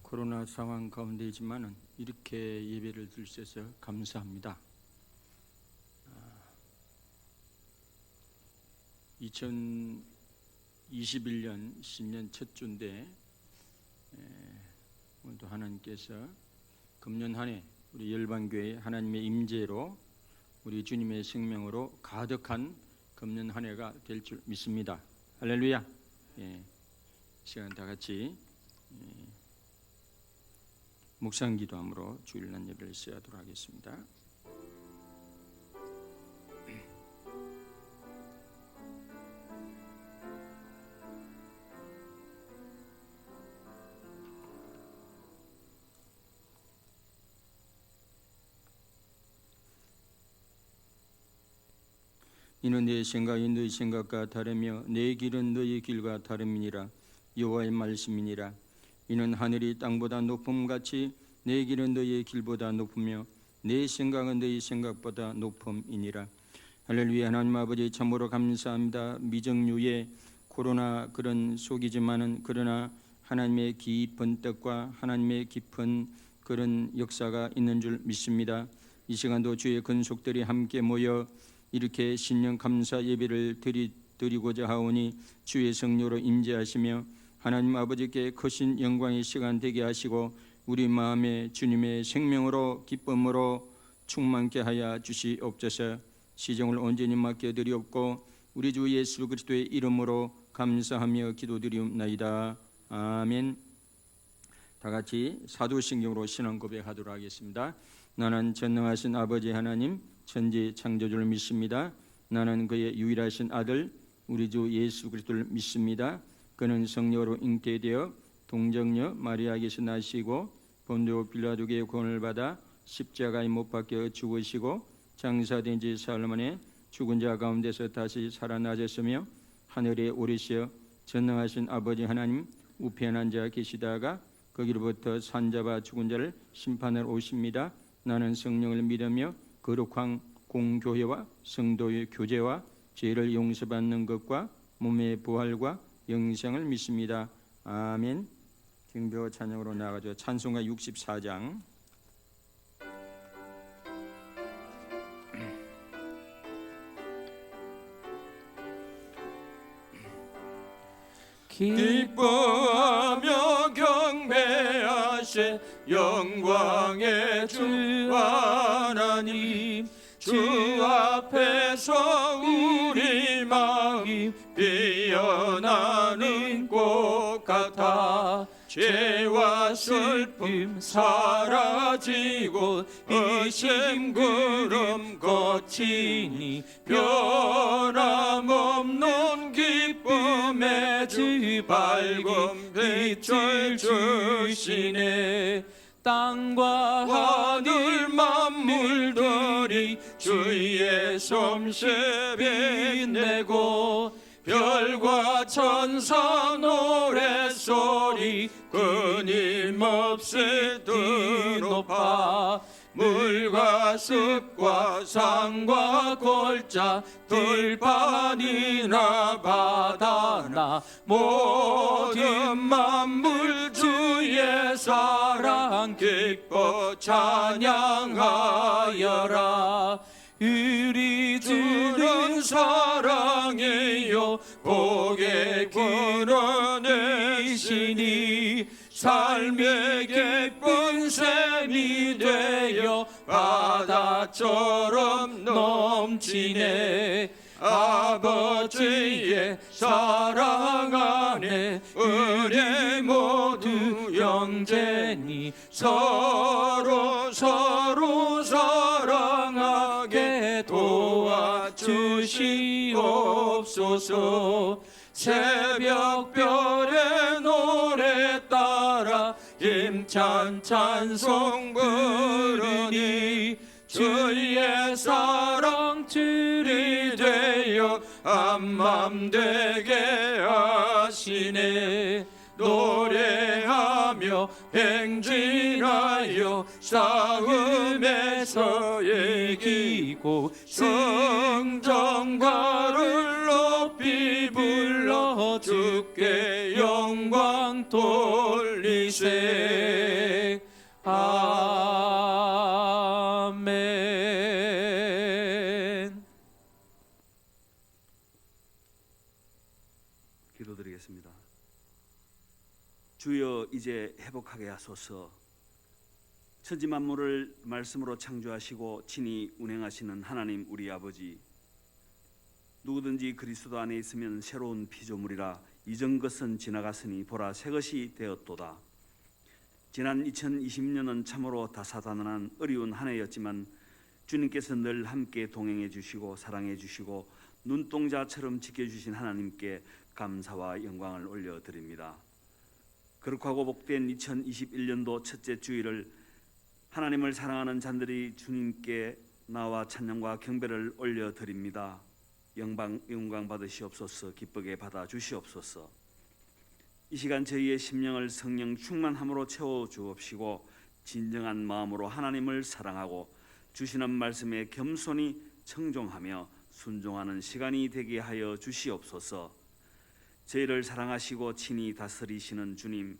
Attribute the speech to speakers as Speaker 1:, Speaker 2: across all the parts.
Speaker 1: 코로나 상황 가운데이지만은 이렇게 예배를 드릴 수 있어서 감사합니다. 2021년 신년 첫 주인데 오늘도 하나님께서 금년 한 해 우리 열방교회 하나님의 임재로 우리 주님의 생명으로 가득한 금년 한 해가 될 줄 믿습니다. 할렐루야. 시간 다 같이 묵상 기도함으로 주일날 예배를 시작하도록 하겠습니다. 이는 내 생각이 너희 생각과 다르며 내 길은 너희 길과 다름이니라. 여호와의 말씀이니라. 이는 하늘이 땅보다 높음같이 내 길은 너희의 길보다 높으며 내 생각은 너희 생각보다 높음이니라. 할렐루야. 하나님 아버지 참으로 감사합니다. 미정유의 코로나 그런 속이지만은 그러나 하나님의 깊은 뜻과 하나님의 깊은 그런 역사가 있는 줄 믿습니다. 이 시간도 주의 근속들이 함께 모여 이렇게 신년 감사 예배를 드리고자 하오니 주의 성령으로 임재하시며 하나님 아버지께 크신 영광의 시간 되게 하시고 우리 마음에 주님의 생명으로 기쁨으로 충만케 하여 주시옵소서. 시정을 온전히 맡겨드리옵고 우리 주 예수 그리스도의 이름으로 감사하며 기도드리옵나이다. 아멘. 다 같이 사도신경으로 신앙 고백하도록 하겠습니다. 나는 전능하신 아버지 하나님 천지 창조주를 믿습니다. 나는 그의 유일하신 아들 우리 주 예수 그리스도를 믿습니다. 그는 성령으로 잉태되어 동정녀 마리아에게서 나시고 본디오 빌라도의 구원을 받아 십자가에 못 박혀 죽으시고 장사된 지 사흘 만에 죽은 자 가운데서 다시 살아나셨으며 하늘에 오르시어 전능하신 아버지 하나님 우편에 앉아 계시다가 거기로부터 산자와 죽은 자를 심판하러 오십니다. 나는 성령을 믿으며 거룩한 공교회와 성도의 교제와 죄를 용서받는 것과 몸의 부활과 영생을 믿습니다. 아멘. 등교 찬양으로 나가죠. 찬송가 64장.
Speaker 2: 기뻐하며 경배하세 영광의 주 하나님. 주 앞에서 우리 마음 피어나는 꽃 같아 죄와 슬픔 사라지고 의심 구름 거치니 변함없는 기쁨의 주 밝은 빛을 주시네. 땅과 하늘 만물들이 주의 솜씨 빛내고 별과 천사 노랫소리 끊임없이 드높아 물과 습과 산과 골짜 들판이나 바다나 모든 만물 주의 사랑 기뻐 찬양하여라. 우리 주는 사랑이요 복의 근원이시니 삶의 기쁜 샘이 되어 바다처럼 넘치네. 아버지의 사랑 안에 우리 모두 형제니 서로 사랑하게 도와주시옵소서. 새벽별의 노래 따라 힘찬 찬송 부르니 주의 사랑 줄이 되어 한맘 되게 하시네. 노래하며 행진하여 싸움에서 이기고 성전가를 높이 불러 주께 영광 영광 돌리세. 아멘.
Speaker 3: 기도드리겠습니다. 주여, 이제 회복하게 하소서. 천지 만물을 말씀으로 창조하시고 친히 운행하시는 하나님 우리 아버지, 누구든지 그리스도 안에 있으면 새로운 피조물이라, 이전 것은 지나갔으니 보라 새 것이 되었도다. 지난 2020년은 참으로 다사다난한 어려운 한 해였지만 주님께서 늘 함께 동행해 주시고 사랑해 주시고 눈동자처럼 지켜주신 하나님께 감사와 영광을 올려드립니다. 거룩하고 복된 2021년도 첫째 주일을 하나님을 사랑하는 자들이 주님께 나와 찬양과 경배를 올려드립니다. 영광 받으시옵소서. 기쁘게 받아 주시옵소서. 이 시간 저희의 심령을 성령 충만함으로 채워 주옵시고 진정한 마음으로 하나님을 사랑하고 주시는 말씀에 겸손히 청종하며 순종하는 시간이 되게 하여 주시옵소서. 저희를 사랑하시고 친히 다스리시는 주님,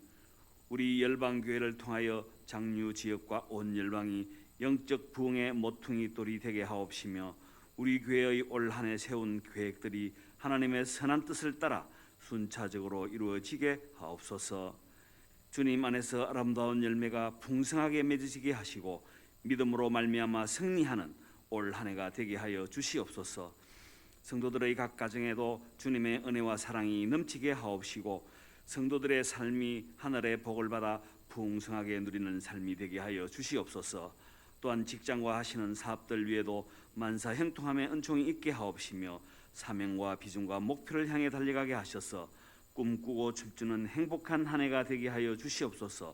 Speaker 3: 우리 열방교회를 통하여 장류 지역과 온 열방이 영적 부흥의 모퉁이 돌이 되게 하옵시며 우리 교회의 올 한 해 세운 계획들이 하나님의 선한 뜻을 따라 순차적으로 이루어지게 하옵소서. 주님 안에서 아름다운 열매가 풍성하게 맺어지게 하시고 믿음으로 말미암아 승리하는 올 한 해가 되게 하여 주시옵소서. 성도들의 각 가정에도 주님의 은혜와 사랑이 넘치게 하옵시고 성도들의 삶이 하늘의 복을 받아 풍성하게 누리는 삶이 되게 하여 주시옵소서. 또한 직장과 하시는 사업들 위에도 만사 형통함의 은총이 있게 하옵시며 사명과 비전과 목표를 향해 달려가게 하셔서 꿈꾸고 춤추는 행복한 한 해가 되게 하여 주시옵소서.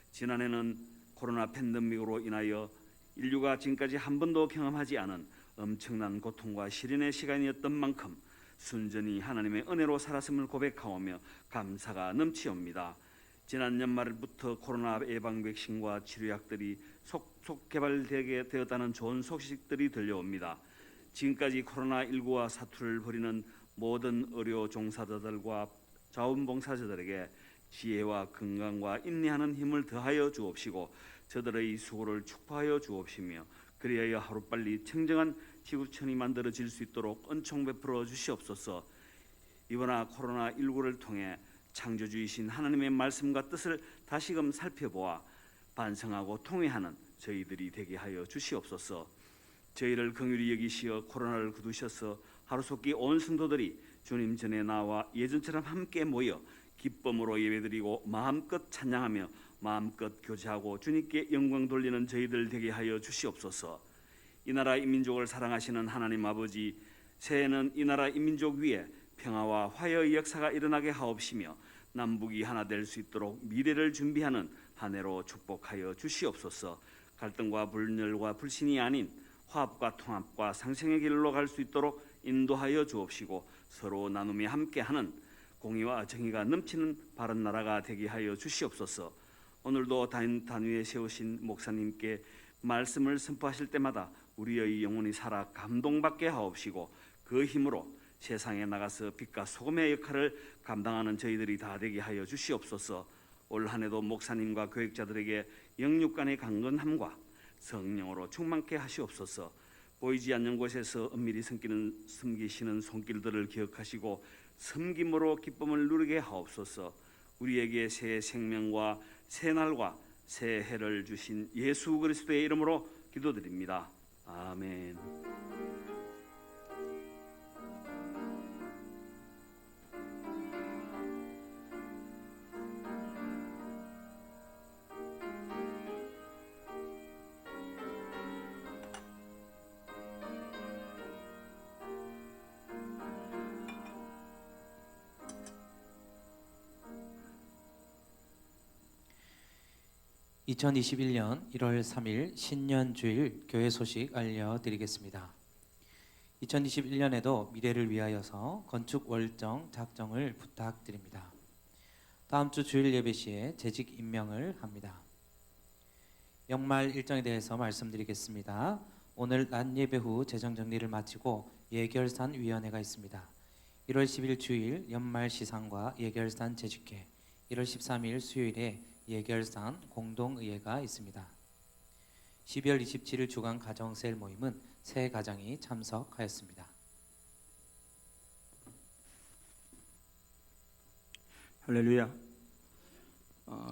Speaker 3: 지난해는 코로나 팬데믹으로 인하여 인류가 지금까지 한 번도 경험하지 않은 엄청난 고통과 시련의 시간이었던 만큼 순전히 하나님의 은혜로 살았음을 고백하오며 감사가 넘치옵니다. 지난 연말부터 코로나 예방 백신과 치료약들이 속속 개발되게 되었다는 좋은 소식들이 들려옵니다. 지금까지 코로나19와 사투를 벌이는 모든 의료 종사자들과 자원봉사자들에게 지혜와 건강과 인내하는 힘을 더하여 주옵시고 저들의 수고를 축복하여 주옵시며 그리하여 하루빨리 청정한 지구촌이 만들어질 수 있도록 은총 베풀어 주시옵소서. 이번아 코로나19를 통해 창조주이신 하나님의 말씀과 뜻을 다시금 살펴보아 반성하고 통회하는 저희들이 되게 하여 주시옵소서. 저희를 긍휼히 여기시어 코로나를 거두셔서 하루속히 온 성도들이 주님 전에 나와 예전처럼 함께 모여 기쁨으로 예배드리고 마음껏 찬양하며 마음껏 교제하고 주님께 영광 돌리는 저희들 되게 하여 주시옵소서. 이 나라 이 민족을 사랑하시는 하나님 아버지, 새해는 이 나라 이 민족 위에 평화와 화해의 역사가 일어나게 하옵시며 남북이 하나 될 수 있도록 미래를 준비하는 한 해로 축복하여 주시옵소서. 갈등과 분열과 불신이 아닌 화합과 통합과 상생의 길로 갈 수 있도록 인도하여 주옵시고 서로 나눔이 함께하는 공의와 정의가 넘치는 바른 나라가 되게 하여 주시옵소서. 오늘도 단위에 세우신 목사님께 말씀을 선포하실 때마다 우리의 영혼이 살아 감동받게 하옵시고 그 힘으로 세상에 나가서 빛과 소금의 역할을 감당하는 저희들이 다 되게 하여 주시옵소서. 올 한 해도 목사님과 교육자들에게 영육간의 강건함과 성령으로 충만케 하시옵소서. 보이지 않는 곳에서 은밀히 숨기시는 손길들을 기억하시고 섬김으로 기쁨을 누리게 하옵소서. 우리에게 새 생명과 새 날과 새 해를 주신 예수 그리스도의 이름으로 기도드립니다. 아멘.
Speaker 4: (2021년 1월 3일) 신년주일 교회 소식 알려드리겠습니다. 2021년에도 미래를 위하여서 건축 월정 작정을 부탁드립니다. 다음 주 주일 예배 시에 재직 임명을 합니다. 연말 일정에 대해서 말씀드리겠습니다. 오늘 낮 예배 후 재정 정리를 마치고 예결산 위원회가 있습니다. 1월 10일 주일 연말 시상과 예결산 재직회, 1월 13일 수요일에 예결산 공동의회가 있습니다. 12월 27일 주간 가정셀 모임은 3가정이 참석하였습니다.
Speaker 1: 할렐루야.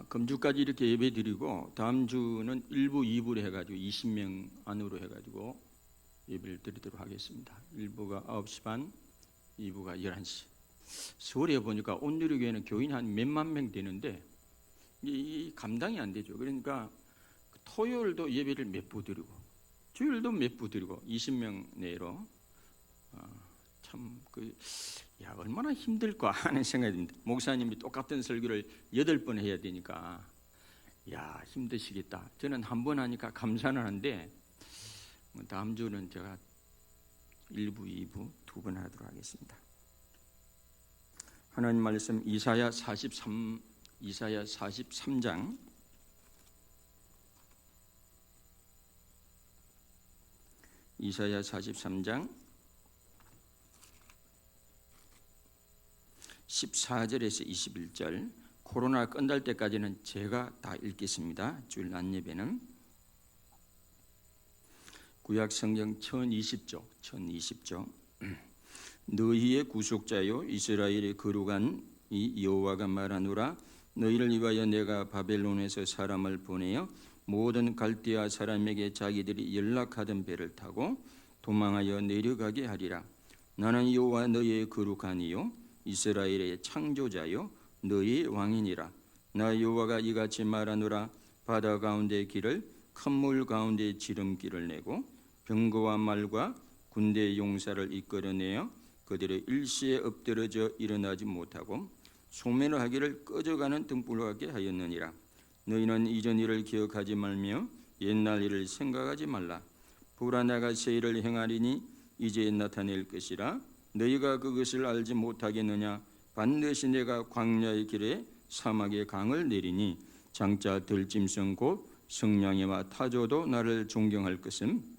Speaker 1: 금주까지 이렇게 예배 드리고 다음 주는 1부, 2부로 해가지고 20명 안으로 해가지고 예배를 드리도록 하겠습니다. 1부가 9시 반, 2부가 11시. 서울에 보니까 온누리교회는 교인이 한 몇만 명 되는데 이 감당이 안 되죠. 그러니까 토요일도 예배를 몇 부 드리고 주일도 몇 부 드리고 20명 내로 얼마나 힘들까 하는 생각이 듭니다. 목사님이 똑같은 설교를 8번 해야 되니까 힘드시겠다. 저는 한 번 하니까 감사는 한데 다음 주는 제가 1부, 2부 2번 하도록 하겠습니다. 하나님 말씀 이사야 43장 이사야 43장 14절에서 21절. 코로나 끝날 때까지는 제가 다 읽겠습니다. 주일 낮 예배는 구약 성경 1020조 너희의 구속자요 이스라엘의 거룩한 이 여호와가 말하노라. 너희를 위하여 내가 바벨론에서 사람을 보내어 모든 갈대아 사람에게 자기들이 연락하던 배를 타고 도망하여 내려가게 하리라. 나는 여호와 너희의 거룩하니요 이스라엘의 창조자요 너희의 왕이니라. 나 여호와가 이같이 말하노라. 바다 가운데 길을 큰 물 가운데 지름길을 내고 병거와 말과 군대 용사를 이끌어내어 그들의 일시에 엎드러져 일어나지 못하고 소멸을 하기를 꺼져가는 등불과 같게 하였느니라. 너희는 이전 일을 기억하지 말며 옛날 일을 생각하지 말라. 보라 내가 새 일을 행하리니 이제 나타낼 것이라. 너희가 그것을 알지 못하겠느냐. 반드시 내가 광야의 길에 사막의 강을 내리니 장자 들짐승 곧 성냥이와 타조도 나를 존경할 것은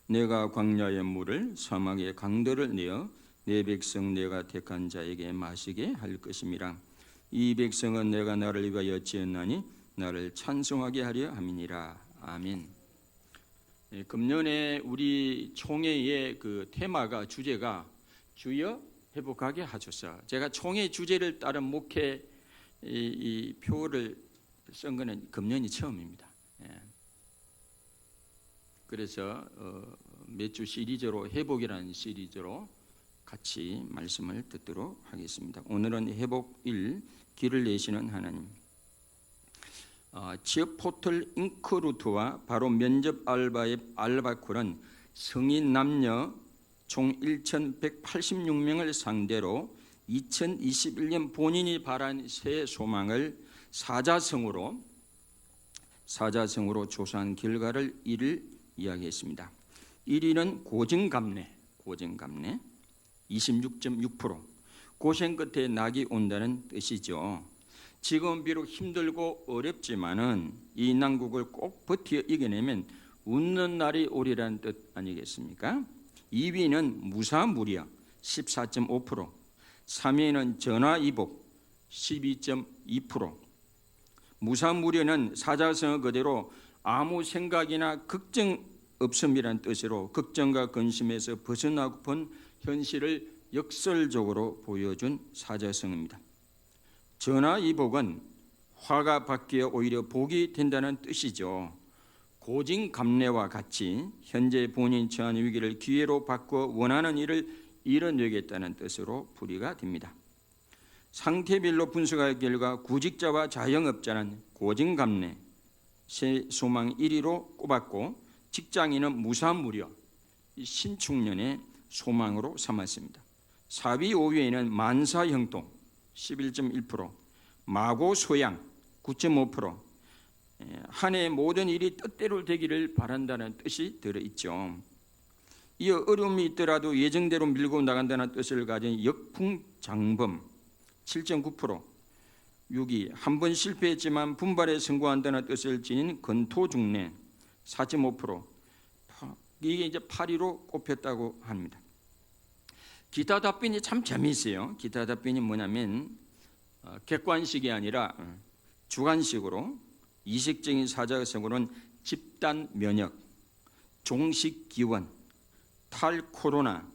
Speaker 1: 내가 광야의 물을 사막의 강들을 내어 내 백성 내가 택한 자에게 마시게 할 것임이라. 이 백성은 내가 나를 위하여 지었나니 나를 찬송하게 하려 함이니라. 아멘. 금년에 우리 총회의 그 테마가 주제가 주여 회복하게 하소서. 제가 총회 주제를 따른 목회 이 표를 쓴 거는 금년이 처음입니다. 그래서 몇 주 시리즈로 회복이라는 시리즈로 같이 말씀을 듣도록 하겠습니다. 오늘은 회복 1 길을 내시는 하나님. 지역 포털 인크루트와 바로 면접 알바의 알바콜은 성인 남녀 총 1,186명을 상대로 2021년 본인이 바란 새 소망을 사자성어로 조사한 결과를 1을 이야기했습니다. 1위는 고정감래 26.6%. 고생 끝에 낙이 온다는 뜻이죠. 지금 비록 힘들고 어렵지만은 이 난국을 꼭 버텨 이겨내면 웃는 날이 오리라는 뜻 아니겠습니까? 2위는 무사무려 14.5%, 3위는 전화이복 12.2%. 무사무려는 사자성어 그대로 아무 생각이나 걱정 없음이란 뜻으로 걱정과 근심에서 벗어나고픈 현실을 역설적으로 보여준 사자성어입니다. 전화이복은 화가 바뀌어 오히려 복이 된다는 뜻이죠. 고진감래와 같이 현재 본인 처한 위기를 기회로 바꿔 원하는 일을 이뤄내겠다는 뜻으로 풀이가 됩니다. 상태별로 분석할 결과 구직자와 자영업자는 고진감래 새 소망 1위로 꼽았고 직장인은 무사무려 신축년의 소망으로 삼았습니다. 4위, 5위에는 만사형통 11.1%, 마고소양 9.5%, 한 해의 모든 일이 뜻대로 되기를 바란다는 뜻이 들어있죠. 이어 어려움이 있더라도 예정대로 밀고 나간다는 뜻을 가진 역풍장범 7.9%, 6위, 한 번 실패했지만 분발에 성공한다는 뜻을 지닌 건토중래 4.5%, 이게 이제 8위로 꼽혔다고 합니다. 기타 답변이 참 재미있어요. 기타 답변이 뭐냐면 객관식이 아니라 주관식으로 이식적인 사자성어로는 집단 면역, 종식 기원, 탈코로나,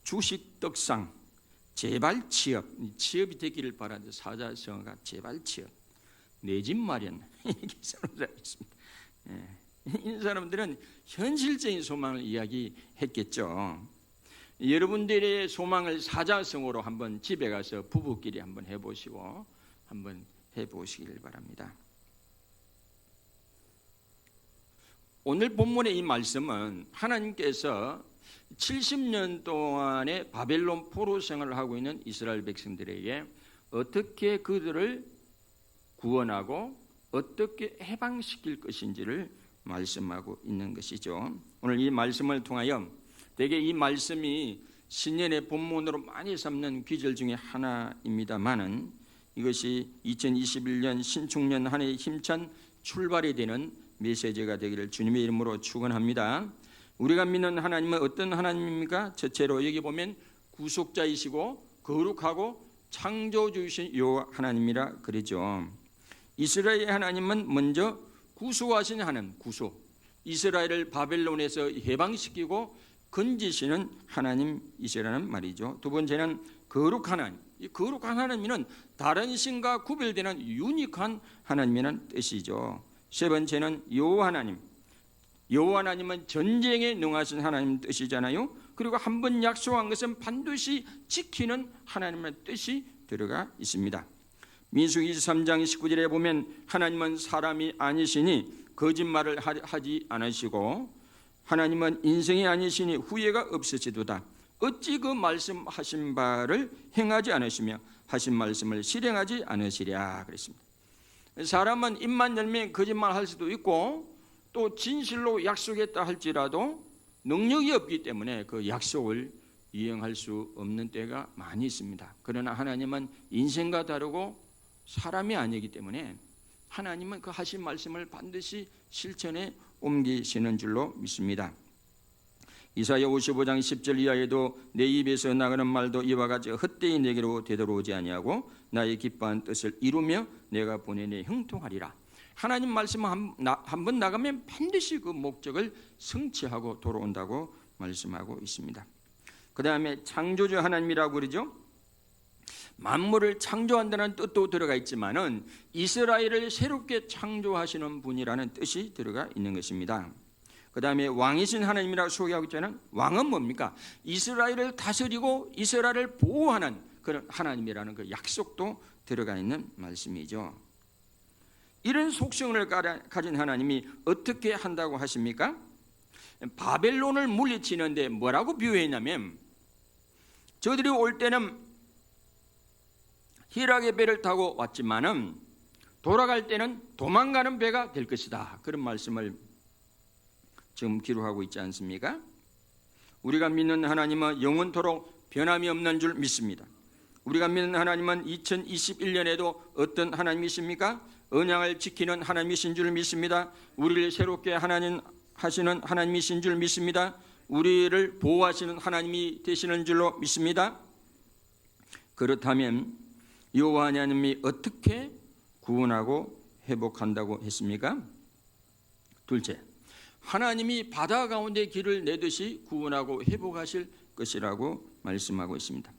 Speaker 1: 주식 떡상, 재발 취업, 취업이 되기를 바라는 사자성어가 재발 취업, 내 집 마련 이렇게 사람들이 있습니다. 이 사람들은 현실적인 소망을 이야기했겠죠. 여러분들의 소망을 사자성어로 한번 집에 가서 부부끼리 한번 해보시고 한번 해보시길 바랍니다. 오늘 본문의 이 말씀은 하나님께서 70년 동안의 바벨론 포로 생활을 하고 있는 이스라엘 백성들에게 어떻게 그들을 구원하고 어떻게 해방시킬 것인지를 말씀하고 있는 것이죠. 오늘 이 말씀을 통하여 대개 이 말씀이 신년의 본문으로 많이 삼는 귀절 중에 하나입니다만은 이것이 2021년 신축년 한 해의 힘찬 출발이 되는 메시지가 되기를 주님의 이름으로 축원합니다. 우리가 믿는 하나님은 어떤 하나님입니까? 첫째로 여기 보면 구속자이시고 거룩하고 창조주이신 여호와 하나님이라 그러죠. 이스라엘의 하나님은 먼저 구속하신 하나님, 구속. 이스라엘을 바벨론에서 해방시키고 건지시는 하나님이시라는 말이죠. 두 번째는 거룩한 하나님. 이 거룩한 하나님은 다른 신과 구별되는 유니크한 하나님이라는 뜻이죠. 세 번째는 여호와 하나님. 여호와 하나님은 전쟁에 능하신 하나님 뜻이잖아요. 그리고 한 번 약속한 것은 반드시 지키는 하나님의 뜻이 들어가 있습니다. 민수기 23장 19절에 보면 하나님은 사람이 아니시니 거짓말을 하지 않으시고 하나님은 인생이 아니시니 후회가 없으시도다. 어찌 그 말씀하신 바를 행하지 않으시며 하신 말씀을 실행하지 않으시랴 그랬습니다. 사람은 입만 열면 거짓말할 수도 있고 또 진실로 약속했다 할지라도 능력이 없기 때문에 그 약속을 이행할 수 없는 때가 많이 있습니다. 그러나 하나님은 인생과 다르고 사람이 아니기 때문에 하나님은 그 하신 말씀을 반드시 실천에 옮기시는 줄로 믿습니다. 이사야 55장 10절 이하에도 내 입에서 나가는 말도 이와 같이 헛되이 내게로 되돌아오지 아니하고 나의 기뻐한 뜻을 이루며 내가 보내내 형통하리라. 하나님 말씀 한 번 나가면 반드시 그 목적을 성취하고 돌아온다고 말씀하고 있습니다. 그 다음에 창조주 하나님이라고 그러죠. 만물을 창조한다는 뜻도 들어가 있지만은 이스라엘을 새롭게 창조하시는 분이라는 뜻이 들어가 있는 것입니다. 그 다음에 왕이신 하나님이라고 소개하고 있잖아요. 왕은 뭡니까? 이스라엘을 다스리고 이스라엘을 보호하는 그런 하나님이라는 그 약속도 들어가 있는 말씀이죠. 이런 속성을 가진 하나님이 어떻게 한다고 하십니까? 바벨론을 물리치는데 뭐라고 비유했냐면 저들이 올 때는 희락의 배를 타고 왔지만은 돌아갈 때는 도망가는 배가 될 것이다. 그런 말씀을 지금 기록하고 있지 않습니까? 우리가 믿는 하나님은 영원토록 변함이 없는 줄 믿습니다. 우리가 믿는 하나님은 2021년에도 어떤 하나님이십니까? 언약을 지키는 하나님이신 줄 믿습니다. 우리를 새롭게 하시는 하나님이신 줄 믿습니다. 우리를 보호하시는 하나님이 되시는 줄로 믿습니다. 그렇다면 여호와 하나님이 어떻게 구원하고 회복한다고 했습니까? 둘째, 하나님이 바다 가운데 길을 내듯이 구원하고 회복하실 것이라고 말씀하고 있습니다.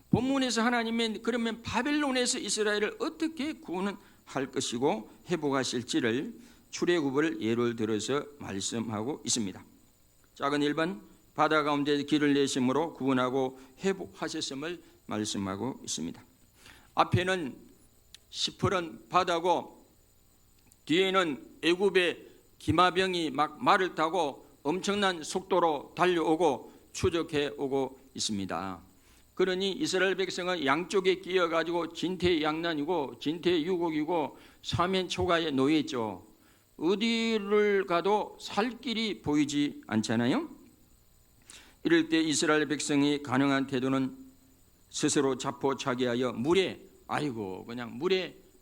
Speaker 1: 본문에서 하나님은 그러면 바벨론에서 이스라엘을 어떻게 구원할 것이고 회복하실지를 출애굽을 예를 들어서 말씀하고 있습니다. 작은 1번 바다 가운데 길을 내심으로 구원하고 회복하셨음을 말씀하고 있습니다. 앞에는 시퍼런 바다고 뒤에는 애굽의 기마병이 막 말을 타고 엄청난 속도로 달려오고 추적해 오고 있습니다. 그러니 이스라엘 백성은 양쪽에 끼어가지고 진퇴양난이고 진퇴유곡이고 사면초가에 놓여 있죠. 어디를 가도 살 길이 보이지 않잖아요. 이럴 때 이스라엘 백성이 가능한 태도는 스스로 자포자기하여 물에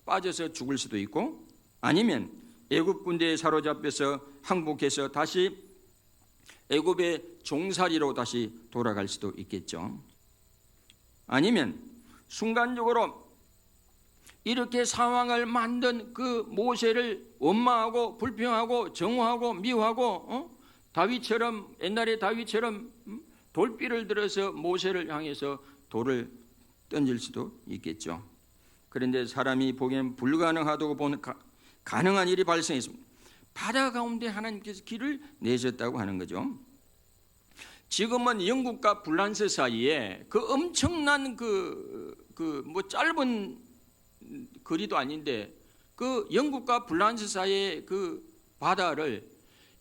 Speaker 1: 빠져서 죽을 수도 있고 아니면 애굽 군대에 사로잡혀서 항복해서 다시 애굽의 종살이로 다시 돌아갈 수도 있겠죠. 아니면 순간적으로 이렇게 상황을 만든 그 모세를 원망하고 불평하고 정오하고 미워하고 다윗처럼 옛날에 다윗처럼 돌비를 들어서 모세를 향해서 돌을 던질 수도 있겠죠. 그런데 사람이 보기엔 불가능하다고 보는 가능한 일이 발생했습니다. 바다 가운데 하나님께서 길을 내셨다고 하는 거죠. 지금은 영국과 불란서 사이에 그 엄청난 뭐 짧은 거리도 아닌데 그 영국과 불란서 사이의 그 바다를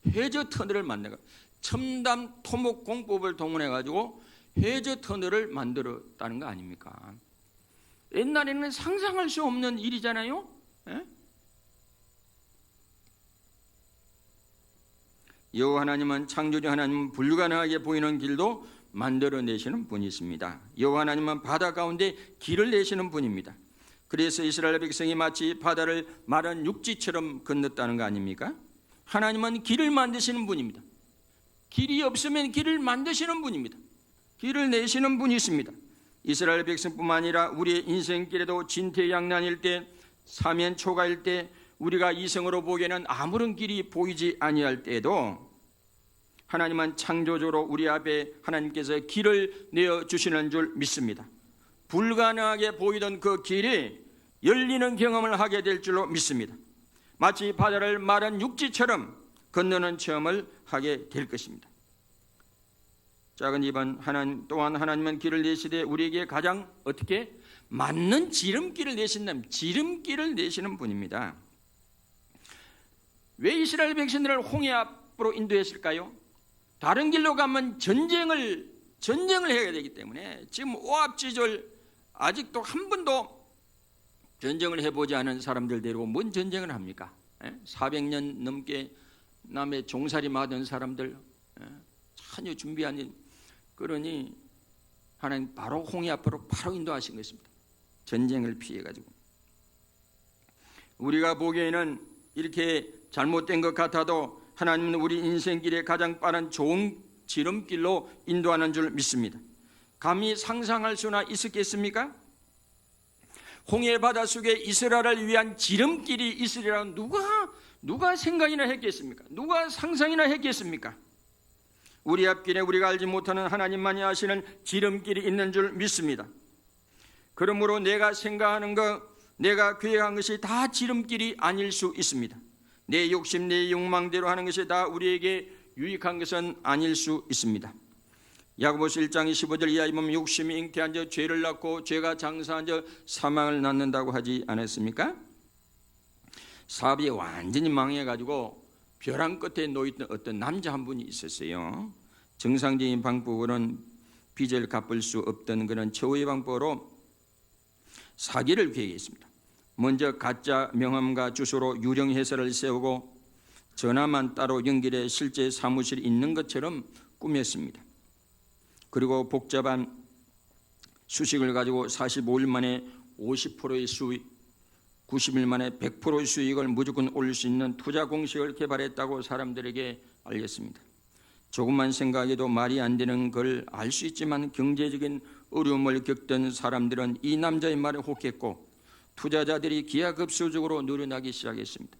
Speaker 1: 해저 터널을 만들어 첨단 토목 공법을 동원해 가지고 해저 터널을 만들었다는 거 아닙니까? 옛날에는 상상할 수 없는 일이잖아요. 예? 여호와 하나님은 창조주 하나님은 불가능하게 보이는 길도 만들어내시는 분이십니다. 여호와 하나님은 바다 가운데 길을 내시는 분입니다. 그래서 이스라엘 백성이 마치 바다를 마른 육지처럼 건넜다는 거 아닙니까? 하나님은 길을 만드시는 분입니다. 길이 없으면 길을 만드시는 분입니다. 길을 내시는 분이십니다. 이스라엘 백성뿐만 아니라 우리의 인생길에도 진퇴양난일 때, 사면초가일 때, 우리가 이성으로 보기에는 아무런 길이 보이지 아니할 때에도 하나님은 창조주로 우리 앞에 하나님께서 길을 내어주시는 줄 믿습니다. 불가능하게 보이던 그 길이 열리는 경험을 하게 될 줄로 믿습니다. 마치 바다를 마른 육지처럼 건너는 체험을 하게 될 것입니다. 작은 입은 하나님 또한 하나님은 길을 내시되 우리에게 가장 어떻게 맞는 지름길을 내신다면 지름길을 내시는 분입니다. 왜 이스라엘 백성들을 홍해 앞으로 인도했을까요? 다른 길로 가면 전쟁을 해야 되기 때문에 지금 오합지졸 아직도 한 번도 전쟁을 해보지 않은 사람들 데리고 뭔 전쟁을 합니까? 400년 넘게 남의 종살이마던 사람들 전혀 준비한 일. 그러니 하나님 바로 홍해 앞으로 바로 인도하신 것입니다. 전쟁을 피해가지고. 우리가 보기에는 이렇게 잘못된 것 같아도 하나님은 우리 인생길에 가장 빠른 좋은 지름길로 인도하는 줄 믿습니다. 감히 상상할 수나 있었겠습니까? 홍해 바다 속에 이스라엘을 위한 지름길이 있으리라고 누가 생각이나 했겠습니까? 누가 상상이나 했겠습니까? 우리 앞길에 우리가 알지 못하는 하나님만이 아시는 지름길이 있는 줄 믿습니다. 그러므로 내가 생각하는 것, 내가 계획한 것이 다 지름길이 아닐 수 있습니다. 내 욕심, 내 욕망대로 하는 것이 다 우리에게 유익한 것은 아닐 수 있습니다. 야고보서 1장 15절 이하에 보면 욕심이 잉태한 자 죄를 낳고 죄가 장사한 자 사망을 낳는다고 하지 않았습니까? 사업이 완전히 망해가지고 벼랑 끝에 놓여있던 어떤 남자 한 분이 있었어요. 정상적인 방법으로는 빚을 갚을 수 없던 그런 최후의 방법으로 사기를 계획했습니다. 먼저 가짜 명함과 주소로 유령 회사를 세우고 전화만 따로 연결해 실제 사무실이 있는 것처럼 꾸몄습니다. 그리고 복잡한 수식을 가지고 45일 만에 50%의 수익, 90일 만에 100%의 수익을 무조건 올릴 수 있는 투자 공식을 개발했다고 사람들에게 알렸습니다. 조금만 생각해도 말이 안 되는 걸 알 수 있지만 경제적인 어려움을 겪던 사람들은 이 남자의 말에 혹했고 투자자들이 기하급수적으로 늘어나기 시작했습니다.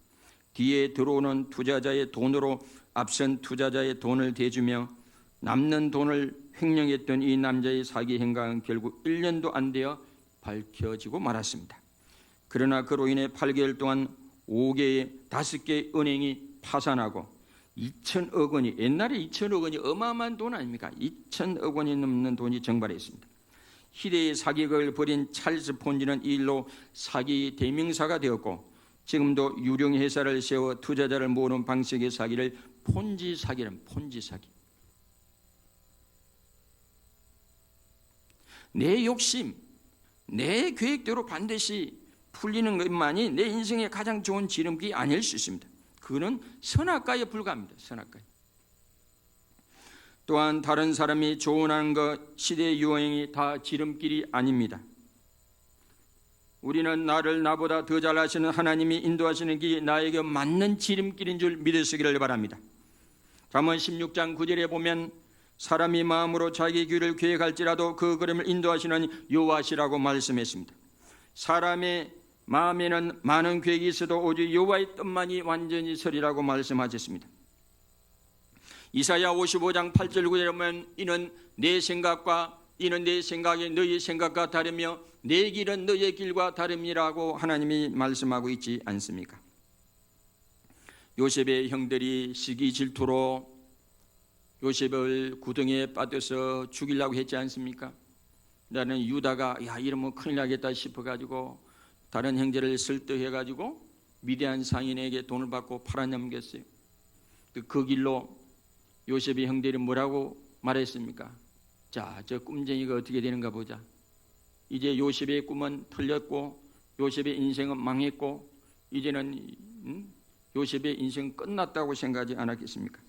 Speaker 1: 뒤에 들어오는 투자자의 돈으로 앞선 투자자의 돈을 대주며 남는 돈을 횡령했던 이 남자의 사기 행각은 결국 1년도 안 되어 밝혀지고 말았습니다. 그러나 그로 인해 8개월 동안 5개의 은행이 파산하고 2천억 원이, 옛날에 2천억 원이 어마어마한 돈 아닙니까? 2천억 원이 넘는 돈이 증발했습니다. 희대의 사기극을 벌인 찰스 폰지는 이 일로 사기 대명사가 되었고 지금도 유령 회사를 세워 투자자를 모으는 방식의 사기를 폰지 사기라는 폰지 사기. 내 욕심, 내 계획대로 반드시 풀리는 것만이 내 인생의 가장 좋은 지름길이 아닐 수 있습니다. 그는 선악과에 불과합니다. 선악과에. 또한 다른 사람이 조언하는 것, 시대의 유행이 다 지름길이 아닙니다. 우리는 나를 나보다 더 잘 아시는 하나님이 인도하시는 길이 나에게 맞는 지름길인 줄 믿으시기를 바랍니다. 잠언 16장 9절에 보면 사람이 마음으로 자기 길을 계획할지라도 그 걸음을 인도하시는 여호와시라고 말씀했습니다. 사람의 마음에는 많은 계획이 있어도 오직 여호와의 뜻만이 완전히 서리라고 말씀하셨습니다. 이사야 55장 8절 9절에 보면 이는 내 생각이 너희 생각과 다르며 내 길은 너희의 길과 다름이라고 하나님이 말씀하고 있지 않습니까? 요셉의 형들이 시기 질투로 요셉을 구덩이에 빠져서 죽이려고 했지 않습니까? 나는 유다가 이러면 큰일 나겠다 싶어가지고 다른 형제를 설득해가지고 미디안 상인에게 돈을 받고 팔아넘겼어요. 그 길로 요셉의 형들이 뭐라고 말했습니까? 자, 저 꿈쟁이가 어떻게 되는가 보자. 이제 요셉의 꿈은 틀렸고 요셉의 인생은 망했고 이제는 요셉의 인생 끝났다고 생각하지 않았겠습니까?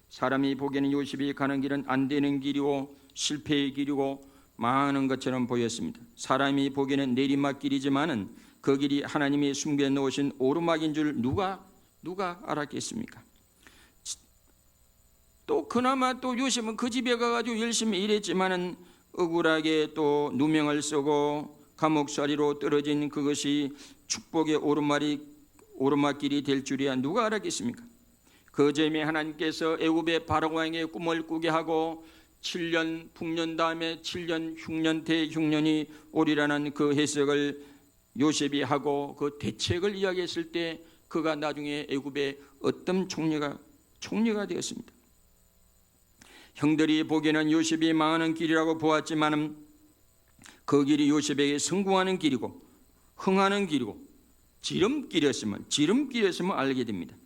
Speaker 1: 사람이 보기에는 요셉이 가는 길은 안 되는 길이고 실패의 길이고 망하는 것처럼 보였습니다. 사람이 보기에는 내리막길이지만은 그 길이 하나님이 숨겨 놓으신 오르막인 줄 누가 알았겠습니까? 또 그나마 또 요셉은 그 집에 가가지고 열심히 일했지만은 억울하게 또 누명을 쓰고 감옥살이로 떨어진 그것이 축복의 오르막길이 될 줄이야 누가 알았겠습니까? 그 점에 하나님께서 애굽의 바로 왕의 꿈을 꾸게 하고 7년 풍년 다음에 7년 흉년 대흉년이 오리라는 그 해석을 요셉이 하고 그 대책을 이야기했을 때 그가 나중에 애굽의 어떤 총리가 되었습니다. 형들이 보기에는 요셉이 망하는 길이라고 보았지만 그 길이 요셉에게 성공하는 길이고 흥하는 길이고 지름길이었으면 알게 됩니다.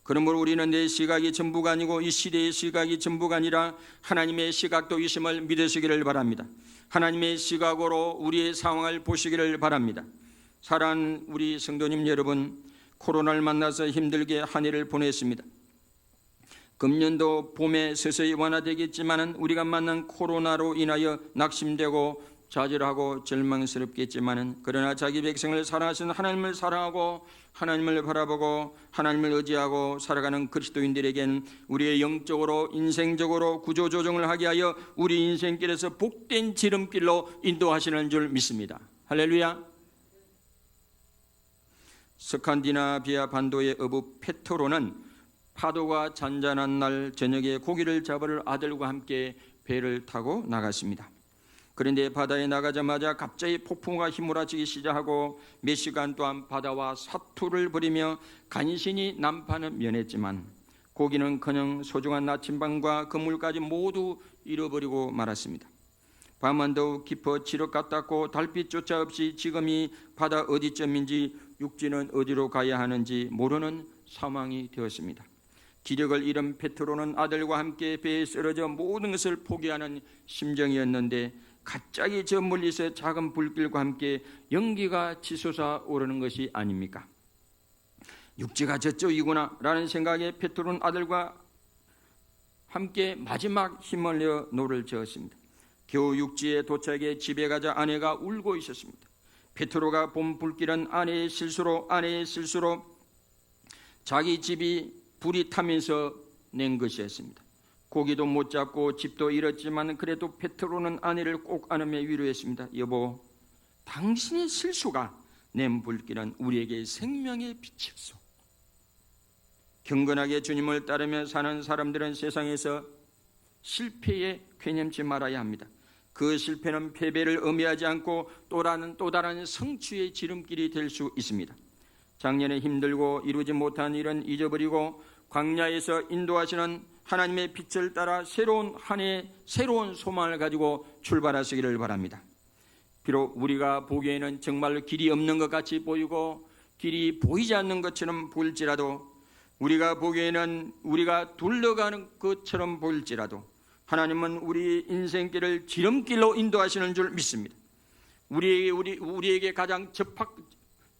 Speaker 1: 그러므로 우리는 내 시각이 전부가 아니고 이 시대의 시각이 전부가 아니라 하나님의 시각도 있음을 믿으시기를 바랍니다. 하나님의 시각으로 우리의 상황을 보시기를 바랍니다. 사랑하는 우리 성도님 여러분, 코로나를 만나서 힘들게 한 해를 보냈습니다. 금년도 봄에 서서히 완화되겠지만 우리가 만난 코로나로 인하여 낙심되고 좌절하고 절망스럽겠지만 그러나 자기 백성을 사랑하시는 하나님을 사랑하고 하나님을 바라보고 하나님을 의지하고 살아가는 그리스도인들에게는 우리의 영적으로 인생적으로 구조조정을 하게 하여 우리 인생길에서 복된 지름길로 인도하시는 줄 믿습니다. 할렐루야. 스칸디나비아 반도의 어부 페트로는 파도가 잔잔한 날 저녁에 고기를 잡을 아들과 함께 배를 타고 나갔습니다. 그런데 바다에 나가자마자 갑자기 폭풍우가 휘몰아치기 시작하고 몇 시간 동안 바다와 사투를 벌이며 간신히 난파는 면했지만 고기는커녕 소중한 나침반과 그물까지 모두 잃어버리고 말았습니다. 밤은 더욱 깊어 지륵 같았고 달빛조차 없이 지금이 바다 어디쯤인지 육지는 어디로 가야 하는지 모르는 상황이 되었습니다. 기력을 잃은 페트로는 아들과 함께 배에 쓰러져 모든 것을 포기하는 심정이었는데 갑자기 저 멀리서 작은 불길과 함께 연기가 치솟아 오르는 것이 아닙니까? 육지가 저쪽이구나 라는 생각에 페트로는 아들과 함께 마지막 힘을 내어 노를 저었습니다. 겨우 육지에 도착해 집에 가자 아내가 울고 있었습니다. 페트로가 본 불길은 아내의 실수로 자기 집이 불이 타면서 낸 것이었습니다. 고기도 못 잡고 집도 잃었지만 그래도 페트로는 아내를 꼭 안으며 위로했습니다. 여보, 당신의 실수가 낸 불길은 우리에게 생명의 빛이었소. 경건하게 주님을 따르며 사는 사람들은 세상에서 실패에 쾌념치 말아야 합니다. 그 실패는 패배를 의미하지 않고 또 다른 성취의 지름길이 될 수 있습니다. 작년에 힘들고 이루지 못한 일은 잊어버리고 광야에서 인도하시는 하나님의 빛을 따라 새로운 한 해 새로운 소망을 가지고 출발하시기를 바랍니다. 비록 우리가 보기에는 정말 길이 없는 것 같이 보이고 길이 보이지 않는 것처럼 보일지라도 우리가 보기에는 우리가 둘러가는 것처럼 보일지라도 하나님은 우리 인생길을 지름길로 인도하시는 줄 믿습니다. 우리에게 가장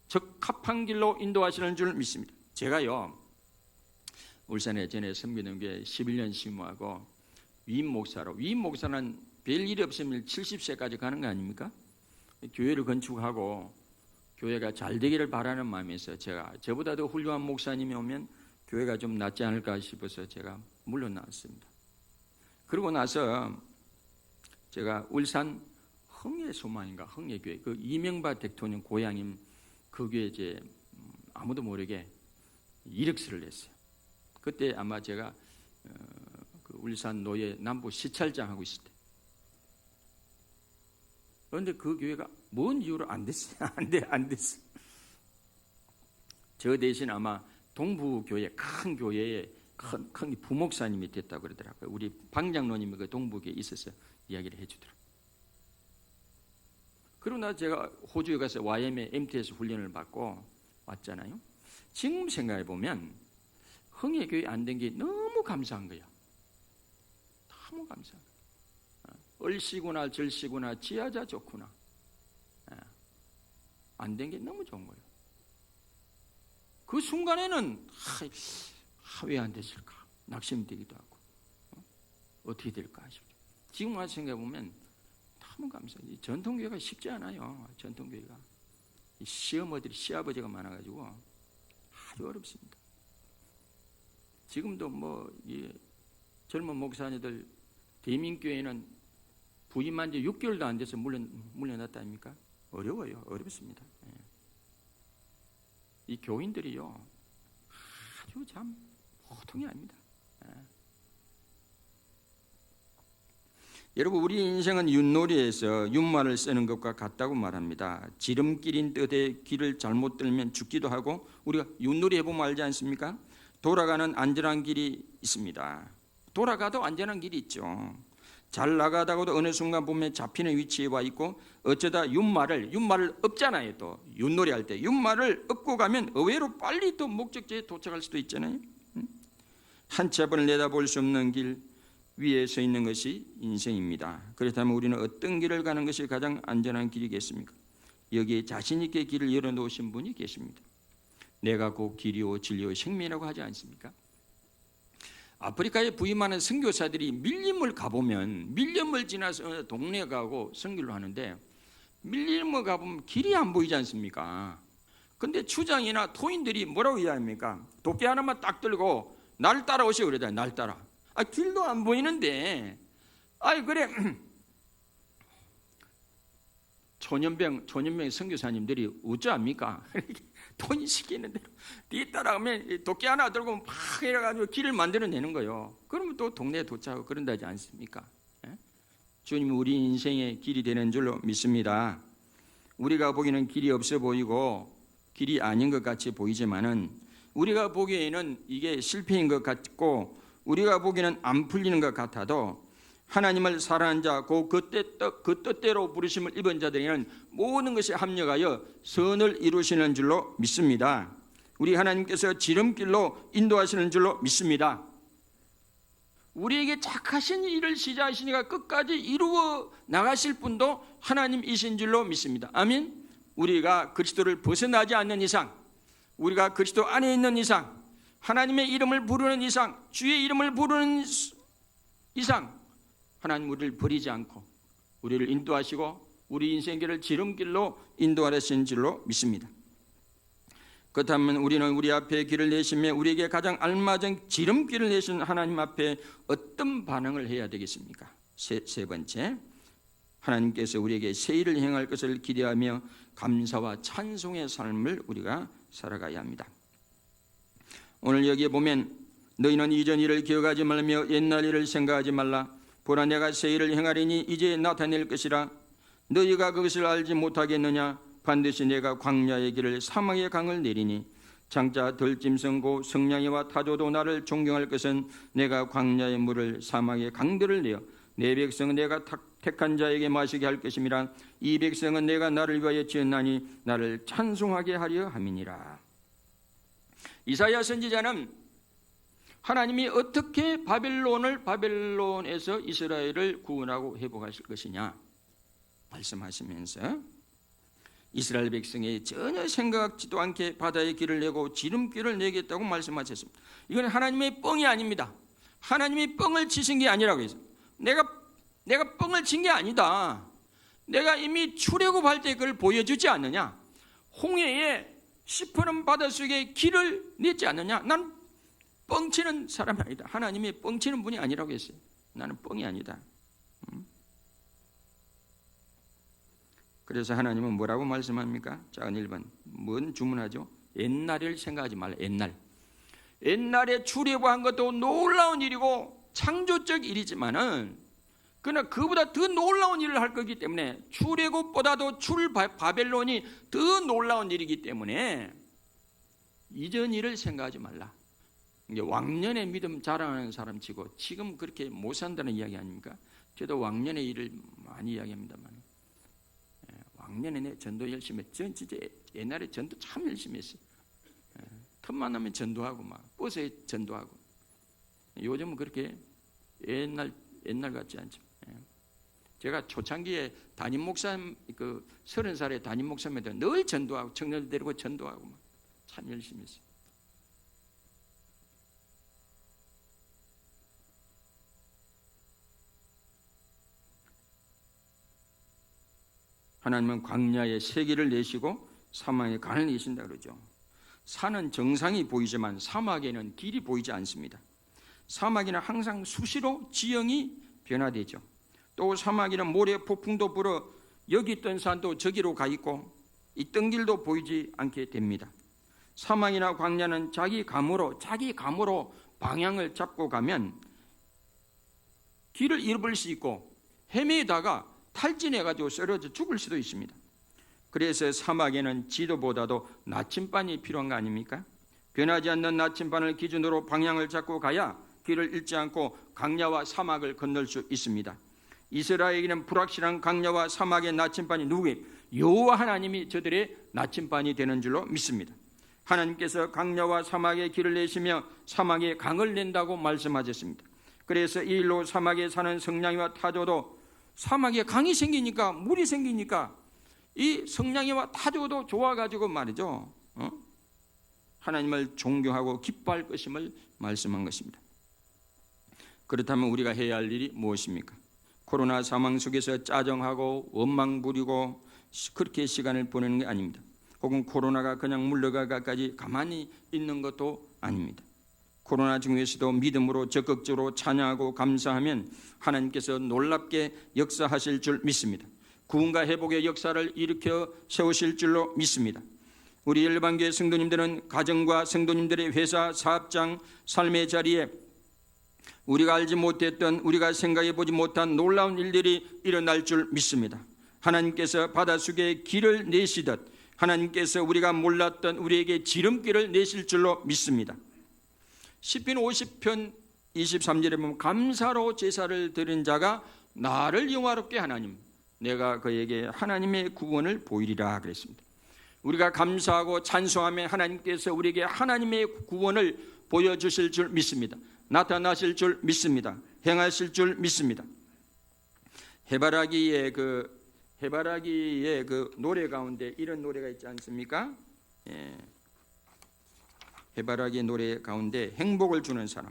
Speaker 1: 적합한 길로 인도하시는 줄 믿습니다. 제가요 울산에 전에 섬기는 교회 11년 심무하고 위임 목사는 별일이 없으면 70세까지 가는 거 아닙니까? 교회를 건축하고 교회가 잘 되기를 바라는 마음에서 저보다 더 훌륭한 목사님이 오면 교회가 좀 낫지 않을까 싶어서 제가 물러나왔습니다. 그러고 나서 제가 울산 흥예소망인가 흥예교회 그 이명박 대통령 고향인 그 교회 이제 아무도 모르게 이력서를 냈어요. 그때 아마 제가 그 울산 노예 남부 시찰장 하고 있을 때. 그런데 그 교회가 뭔 이유로 안 됐어요. 안 됐어. 저 대신 아마 동부 교회 큰 교회에 큰 부목사님이 됐다고 그러더라고요. 우리 방장로님이 그 동부 교회에 있어서 이야기를 해주더라고요. 그러고 나서 제가 호주에 가서 YM의 MTS 훈련을 받고 왔잖아요. 지금 생각해 보면 흥해교회 안 된 게 너무 감사한 거야. 너무 감사한 거야. 얼씨구나 절씨구나 지하자 좋구나. 안 된 게 너무 좋은 거예요. 그 순간에는 왜 안 됐을까 낙심되기도 하고 어떻게 될까 싶죠. 지금 와서 생각해 보면 너무 감사해요. 전통교회가 쉽지 않아요. 전통교회가 시어머들이 시아버지가 많아가지고 아주 어렵습니다. 지금도 뭐 젊은 목사님들 대민교회는 부임한 지 6개월도 안 돼서 물려났다 아닙니까? 어려워요. 어렵습니다. 이 교인들이요 아주 참 보통이 아닙니다. 여러분, 우리 인생은 윷놀이에서 윷말을 쓰는 것과 같다고 말합니다. 지름길인 뜻의 길을 잘못 들면 죽기도 하고, 우리가 윷놀이 해보면 알지 않습니까? 돌아가는 안전한 길이 있습니다. 돌아가도 안전한 길이 있죠. 잘 나가다가도 어느 순간 보면 잡히는 위치에 와 있고, 어쩌다 윷말을 엎잖아요. 또 윷놀이 할 때 윷말을 엎고 가면 의외로 빨리 또 목적지에 도착할 수도 있잖아요. 한 치 앞을 내다볼 수 없는 길 위에 서 있는 것이 인생입니다. 그렇다면 우리는 어떤 길을 가는 것이 가장 안전한 길이겠습니까? 여기에 자신 있게 길을 열어놓으신 분이 계십니다. 내가 곧 길이요 진리요 생명이라고 하지 않습니까? 아프리카에 부임하는 선교사들이 밀림을 가보면 밀림을 지나서 동네 가고 선교를 하는데 밀림을 가보면 길이 안 보이지 않습니까? 근데 추장이나 토인들이 뭐라고 이야기합니까? 도끼 하나만 딱 들고 날 따라오시오 그러잖아요. 날 따라. 길도 안 보이는데 그래 초년병 선교사님들이 어쩌합니까? 돈이 시키는 대로 뒤 따라가면 도끼 하나 들고 막 이래가지고 길을 만들어내는 거예요. 그러면 또 동네에 도착하고 그런다지 않습니까? 주님은 우리 인생의 길이 되는 줄로 믿습니다. 우리가 보기에는 길이 없어 보이고 길이 아닌 것 같이 보이지만은 우리가 보기에는 이게 실패인 것 같고 우리가 보기에는 안 풀리는 것 같아도 하나님을 사랑하는 자, 그 뜻대로 부르심을 입은 자들에게는 모든 것이 합력하여 선을 이루시는 줄로 믿습니다. 우리 하나님께서 지름길로 인도하시는 줄로 믿습니다. 우리에게 착하신 일을 시작하시니까 끝까지 이루어 나가실 분도 하나님이신 줄로 믿습니다. 아멘. 우리가 그리스도를 벗어나지 않는 이상, 우리가 그리스도 안에 있는 이상, 하나님의 이름을 부르는 이상, 주의 이름을 부르는 이상 하나님 우리를 버리지 않고 우리를 인도하시고 우리 인생길을 지름길로 인도하시는 줄로 믿습니다. 그렇다면 우리는 우리 앞에 길을 내시며 우리에게 가장 알맞은 지름길을 내신 하나님 앞에 어떤 반응을 해야 되겠습니까? 세 번째, 하나님께서 우리에게 새 일을 행할 것을 기대하며 감사와 찬송의 삶을 우리가 살아가야 합니다. 오늘 여기에 보면 너희는 이전 일을 기억하지 말며 옛날 일을 생각하지 말라. 보라 내가 새 일을 행하리니 이제 나타낼 것이라. 너희가 그것을 알지 못하겠느냐? 반드시 내가 광야의 길을 사막의 강을 내리니 장자 덜짐승고 성냥이와 타조도 나를 존경할 것은 내가 광야의 물을 사막의 강들을 내어 내 백성은 내가 택한 자에게 마시게 할 것임이라. 이 백성은 내가 나를 위하여 지었나니 나를 찬송하게 하려 함이니라. 이사야 선지자는 하나님이 어떻게 바벨론에서 이스라엘을 구원하고 회복하실 것이냐 말씀하시면서 이스라엘 백성이 전혀 생각지도 않게 바다의 길을 내고 지름길을 내겠다고 말씀하셨습니다. 이건 하나님의 뻥이 아닙니다. 하나님이 뻥을 치신 게 아니라고 해서 내가 뻥을 친 게 아니다. 내가 이미 출애굽할 때 그걸 보여주지 않느냐. 홍해에 시퍼런 바다 속에 길을 냈지 않느냐. 난 뻥치는 사람이 아니다. 하나님이 뻥치는 분이 아니라고 했어요. 나는 뻥이 아니다. 그래서 하나님은 뭐라고 말씀합니까? 작은 1번 뭔 주문하죠? 옛날을 생각하지 말라. 옛날에 출애굽한 것도 놀라운 일이고 창조적 일이지만은 그러나 그보다 더 놀라운 일을 할 거기 때문에 출애굽보다도 바벨론이 더 놀라운 일이기 때문에 이전 일을 생각하지 말라. 이게 왕년의 믿음 자랑하는 사람 치고 지금 그렇게 못 산다는 이야기 아닙니까? 저도 왕년의 일을 많이 이야기합니다만 왕년에 내 전도 열심히 했죠. 진짜 옛날에 전도 참 열심히 했어요. 틈만 나면 전도하고 막 버스에 전도하고. 요즘은 그렇게 옛날 같지 않죠. 제가 초창기에 담임 목사 30살에 담임 목사님한테 늘 전도하고 청년들 데리고 전도하고 막 참 열심히 했어요. 하나님은 광야에 세기를 내시고 사막에 간을 내신다 그러죠. 산은 정상이 보이지만 사막에는 길이 보이지 않습니다. 사막에는 항상 수시로 지형이 변화되죠. 또 사막에는 모래 폭풍도 불어 여기 있던 산도 저기로 가 있고 있던 길도 보이지 않게 됩니다. 사막이나 광야는 자기 감으로 방향을 잡고 가면 길을 잃어버릴 수 있고 헤매다가 탈진해가지고 쓰러져 죽을 수도 있습니다. 그래서 사막에는 지도보다도 나침반이 필요한 거 아닙니까? 변하지 않는 나침반을 기준으로 방향을 잡고 가야 길을 잃지 않고 광야와 사막을 건널 수 있습니다. 이스라엘에게는 불확실한 광야와 사막의 나침반이 누구예요? 여호와 하나님이 저들의 나침반이 되는 줄로 믿습니다. 하나님께서 광야와 사막의 길을 내시며 사막에 강을 낸다고 말씀하셨습니다. 그래서 이 일로 사막에 사는 성냥이와 타조도 사막에 강이 생기니까 물이 생기니까 이 성냥이와 타조도 좋아가지고 말이죠. 하나님을 존경하고 기뻐할 것임을 말씀한 것입니다. 그렇다면 우리가 해야 할 일이 무엇입니까? 코로나 상황 속에서 짜증하고 원망 부리고 그렇게 시간을 보내는 게 아닙니다. 혹은 코로나가 그냥 물러가기까지 가만히 있는 것도 아닙니다. 코로나 중에서도 믿음으로 적극적으로 찬양하고 감사하면 하나님께서 놀랍게 역사하실 줄 믿습니다. 구원과 회복의 역사를 일으켜 세우실 줄로 믿습니다. 우리 일반교회 성도님들은 가정과 성도님들의 회사, 사업장, 삶의 자리에 우리가 알지 못했던, 우리가 생각해 보지 못한 놀라운 일들이 일어날 줄 믿습니다. 하나님께서 바닷속에 길을 내시듯 하나님께서 우리가 몰랐던 우리에게 지름길을 내실 줄로 믿습니다. 시편 50편 23절에 보면 감사로 제사를 드린 자가 나를 영화롭게 하나님, 내가 그에게 하나님의 구원을 보이리라 그랬습니다. 우리가 감사하고 찬송하며 하나님께서 우리에게 하나님의 구원을 보여주실 줄 믿습니다. 나타나실 줄 믿습니다. 행하실 줄 믿습니다. 해바라기의 그 노래 가운데 이런 노래가 있지 않습니까? 해바라기 노래 가운데 행복을 주는 사람,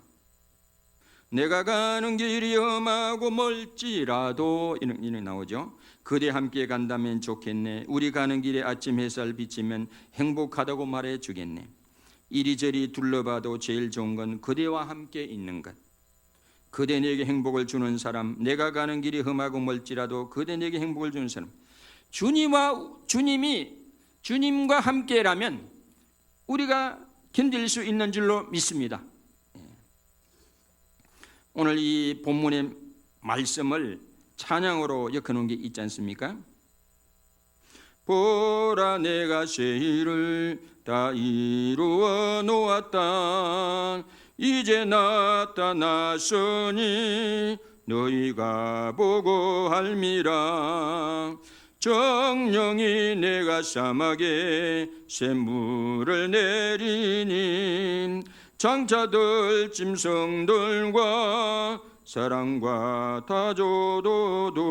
Speaker 1: 내가 가는 길이 험하고 멀지라도 이런 나오죠. 그대 함께 간다면 좋겠네. 우리 가는 길에 아침 햇살 비치면 행복하다고 말해 주겠네. 이리저리 둘러봐도 제일 좋은 건 그대와 함께 있는 것. 그대 내게 행복을 주는 사람, 내가 가는 길이 험하고 멀지라도 그대 내게 행복을 주는 사람. 주님과 함께라면 우리가 견딜 수 있는 줄로 믿습니다. 오늘 이 본문의 말씀을 찬양으로 엮어놓은 게 있지 않습니까? 보라 내가 새 일을 다 이루어 놓았다. 이제 나타났으니 너희가 보고 할미라. 정령이 내가 사막에 샘물을 내리니 장차들 짐승들과 사랑과 타조도도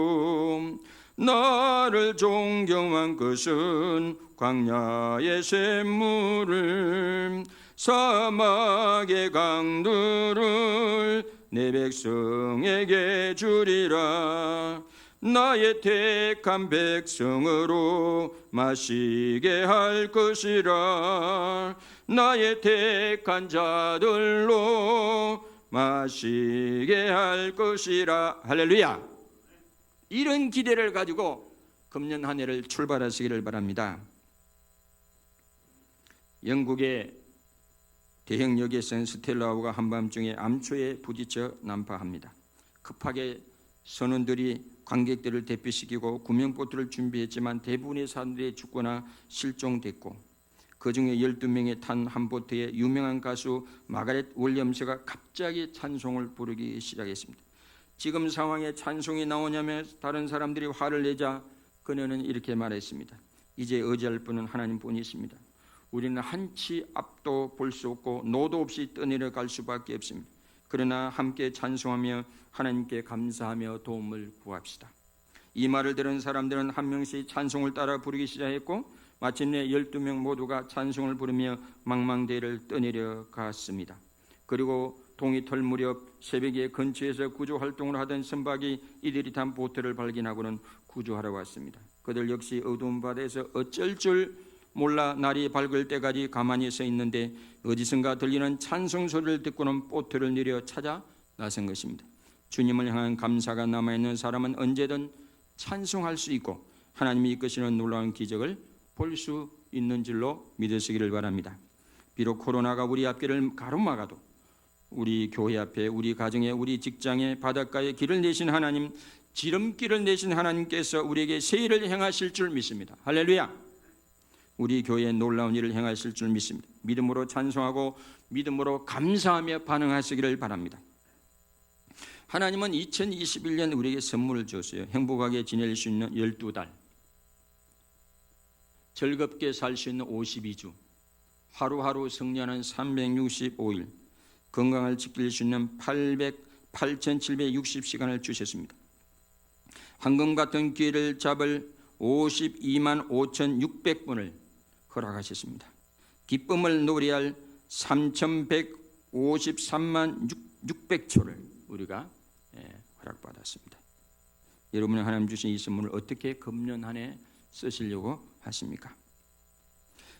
Speaker 1: 나를 존경한 것은 광야의 샘물을 사막의 강들을 내 백성에게 주리라. 나의 택한 백성으로 마시게 할 것이라. 나의 택한 자들로 마시게 할 것이라. 할렐루야. 이런 기대를 가지고 금년 한 해를 출발하시기를 바랍니다. 영국의 대형 여객선 스텔라호가 한밤중에 암초에 부딪혀 난파합니다. 급하게 선원들이 관객들을 대피시키고 구명보트를 준비했지만 대부분의 사람들이 죽거나 실종됐고, 그중에 12명이 탄 한 보트에 유명한 가수 마가렛 윌리엄스가 갑자기 찬송을 부르기 시작했습니다. 지금 상황에 찬송이 나오냐며 다른 사람들이 화를 내자 그녀는 이렇게 말했습니다. 이제 의지할 분은 하나님뿐이 있습니다. 우리는 한치 앞도 볼 수 없고 노도 없이 떠내려 갈 수밖에 없습니다. 그러나 함께 찬송하며 하나님께 감사하며 도움을 구합시다. 이 말을 들은 사람들은 한 명씩 찬송을 따라 부르기 시작했고, 마침내 12명 모두가 찬송을 부르며 망망대해를 떠내려 갔습니다. 그리고 동이털 무렵 새벽에 근처에서 구조활동을 하던 선박이 이들이 탄 보트를 발견하고는 구조하러 왔습니다. 그들 역시 어두운 바다에서 어쩔 줄 몰라 날이 밝을 때까지 가만히 서 있는데 어디선가 들리는 찬송 소리를 듣고는 보트를 내려 찾아 나선 것입니다. 주님을 향한 감사가 남아있는 사람은 언제든 찬송할 수 있고 하나님이 이끄시는 놀라운 기적을 볼 수 있는 줄로 믿으시기를 바랍니다. 비록 코로나가 우리 앞길을 가로막아도 우리 교회 앞에, 우리 가정에, 우리 직장에, 바닷가에 길을 내신 하나님, 지름길을 내신 하나님께서 우리에게 새 일을 행하실 줄 믿습니다. 할렐루야! 우리 교회에 놀라운 일을 행하실 줄 믿습니다. 믿음으로 찬송하고 믿음으로 감사하며 반응하시기를 바랍니다. 하나님은 2021년 우리에게 선물을 주었어요. 행복하게 지낼 수 있는 12달, 즐겁게 살 수 있는 52주, 하루하루 승리하는 365일, 건강을 지킬 수 있는 8,760시간을 주셨습니다. 황금 같은 기회를 잡을 52만 5,600분을 허락하셨습니다. 기쁨을 노래할 3,153만 600초를 우리가 허락받았습니다. 여러분이 하나님 주신 이 선물을 어떻게 금년 한 해 쓰시려고 하십니까?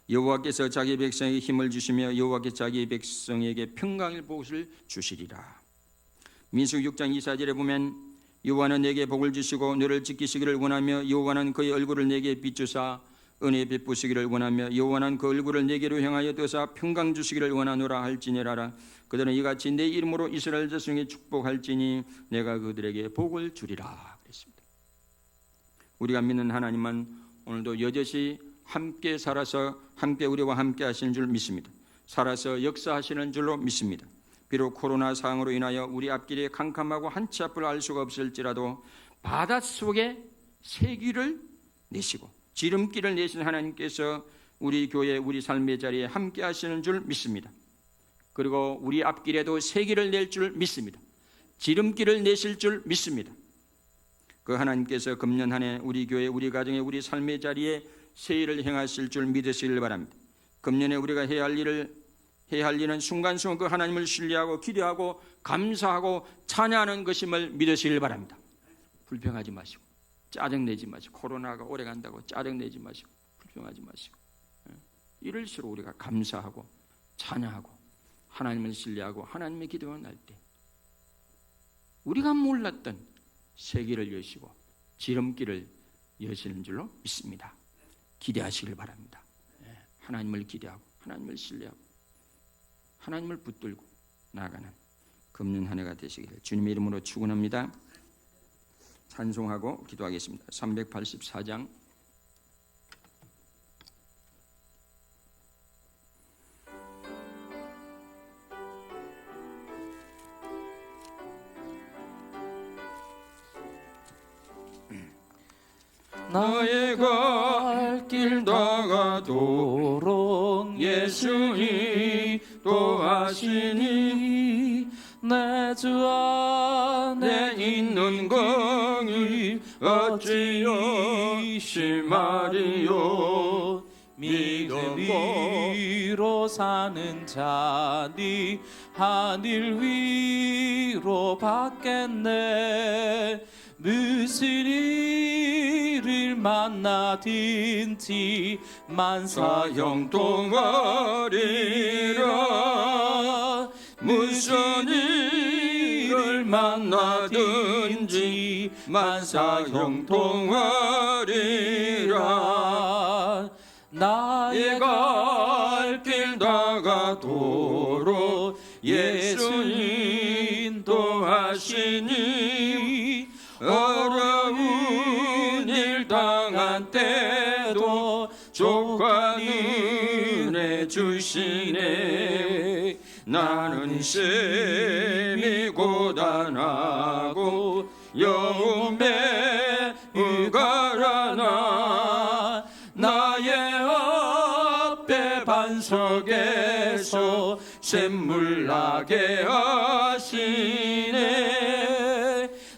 Speaker 1: 여호와께서 자기 백성에게 힘을 주시며 여호와께서 자기 백성에게 평강의 복을 주시리라. 민수기 6장 24절에 보면 여호와는 내게 복을 주시고 너를 지키시기를 원하며 여호와는 그의 얼굴을 내게 비추사 은혜 베푸시기를 원하며 여호와는 그 얼굴을 내게로 향하여 드사 평강 주시기를 원하노라 할지니라. 그들은 이같이 내 이름으로 이스라엘 자손에게 축복할지니 내가 그들에게 복을 주리라 그랬습니다. 우리가 믿는 하나님은 오늘도 여전히 함께 살아서 함께 우리와 함께 하시는 줄 믿습니다. 살아서 역사하시는 줄로 믿습니다. 비록 코로나 상황으로 인하여 우리 앞길이 캄캄하고 한치 앞을 알 수가 없을지라도 바닷속에 새길을 내시고 지름길을 내신 하나님께서 우리 교회, 우리 삶의 자리에 함께 하시는 줄 믿습니다. 그리고 우리 앞길에도 새길을 낼 줄 믿습니다. 지름길을 내실 줄 믿습니다. 그 하나님께서 금년 한 해 우리 교회, 우리 가정에, 우리 삶의 자리에 새 일을 행하실 줄 믿으시길 바랍니다. 금년에 우리가 해야 할 일은 순간순간 그 하나님을 신뢰하고 기대하고 감사하고 찬양하는 것임을 믿으시길 바랍니다. 불평하지 마시고 짜증내지 마시고 코로나가 오래 간다고 짜증내지 마시고 불평하지 마시고 이럴수록 우리가 감사하고 찬양하고 하나님을 신뢰하고 하나님의 기도가 날 때 우리가 몰랐던 새 길을 여시고 지름길을 여시는 줄로 믿습니다. 기대하시길 바랍니다. 하나님을 기대하고 하나님을 신뢰하고 하나님을 붙들고 나아가는 금년 한 해가 되시기를 주님의 이름으로 축원합니다. 찬송하고 기도하겠습니다. 384장
Speaker 2: 나의 갈 길 다가도록 예수님 도하시니 내 주 안에 있는 공이 어찌여 실마리요. 믿음으로 사는 자니 하늘 위로 받겠네. 무슨 일을 만나든지 만사 형통하리라. 무슨 일을 만나든지
Speaker 1: 만사 형통하리라.
Speaker 2: 나의 갈 길 다가도록 예수 인도하시니
Speaker 1: 어려운 일 당한 때도 족한 은혜 주시네. 나는 셈이 고단하고 영음에 의가라나 나의 앞에 반석에서 샘물 나게 하시네.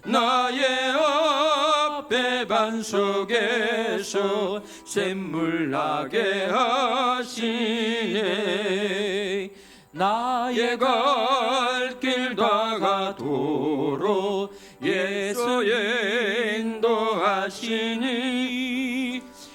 Speaker 1: 나의 앞에 반석에서 샘물 나게 하시네. 나의 갈 길 다가도록 예수 인도하시니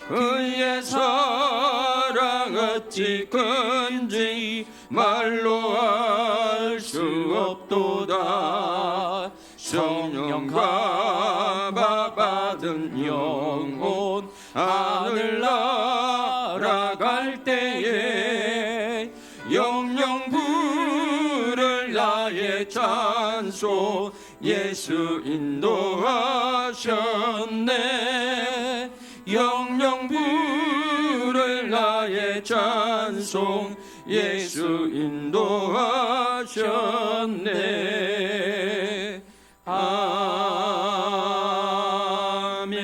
Speaker 1: 그의 사랑 어찌 큰지 말로 알 수 없도다. 성령 감화 받은 영혼 하늘 날아갈 때에 영영 부를 나의 찬송 예수 인도하셨네. 영영 부를 나의 찬송 예수 인도하셨네. 아멘.